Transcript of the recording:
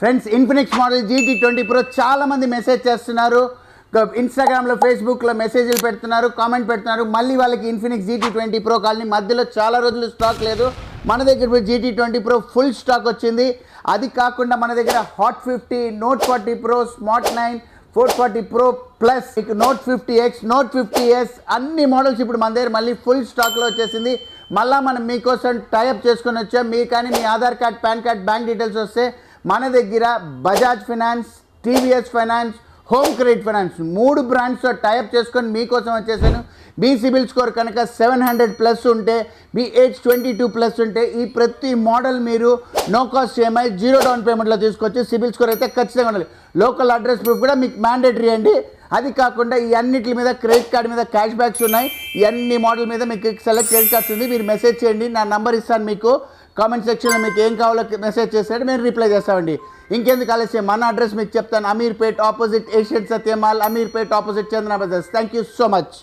Friends Infinix model GT20 Pro చాలా మంది message చేస్తున్నారు, ఇన్స్టాగ్రామ్లో ఫేస్బుక్లో మెసేజ్లు పెడుతున్నారు, కామెంట్ పెడుతున్నారు. మళ్ళీ వాళ్ళకి ఇన్ఫినిక్స్ GT20 Pro కాలని మధ్యలో చాలా రోజులు స్టాక్ లేదు. మన దగ్గర GT20 Pro ఫుల్ స్టాక్ వచ్చింది. అది కాకుండా మన దగ్గర hot 50, Note 40 Pro, Smart 9, 440 Pro plus Note 50X, Note 50s అన్ని మోడల్స్ ఇప్పుడు మన దగ్గర మళ్ళీ ఫుల్ స్టాక్లో వచ్చేసింది. మళ్ళీ మనం మీకోసం టైఅప్ చేసుకొని వచ్చాం. మీ కానీ మీ Aadhaar card, PAN card, bank details వస్తే మన దగ్గర Bajaj finance, TVS finance, home credit finance 3 బ్రాండ్స్తో టైఅప్ చేసుకొని మీకోసం వచ్చేసాను. మీ సిబిల్ స్కోర్ కనుక 700+ ఉంటే, మీ ఏజ్ 22+ ఉంటే ఈ ప్రతి మోడల్ మీరు నో కాస్ట్ EMI 0 డౌన్ పేమెంట్లో తీసుకోవచ్చు. సిబిల్ స్కోర్ అయితే ఖచ్చితంగా ఉండాలి. లోకల్ అడ్రస్ ప్రూఫ్ కూడా మీకు మ్యాండేటరీ అండి. అది కాకుండా ఈ అన్నిటి మీద క్రెడిట్ కార్డ్ మీద క్యాష్ బ్యాక్స్ ఉన్నాయి. ఈ అన్ని మోడల్ మీద మీకు సెలెక్ట్ క్రెడిట్ కార్డ్స్ ఉంది. మీరు మెసేజ్ చేయండి, నా నంబర్ ఇస్తాను మీకు. కామెంట్ సెక్షన్లో మీకు ఏం కావాలో మెసేజ్ చేస్తాడు, మేము రిప్లై చేస్తామండి. ఇంకెందుకు ఆలస్యం, మన అడ్రస్ మీకు చెప్తాను. Ameerpet opposite Asian Satyam Mall, Ameerpet opposite Chandana brothers. Thank you so much.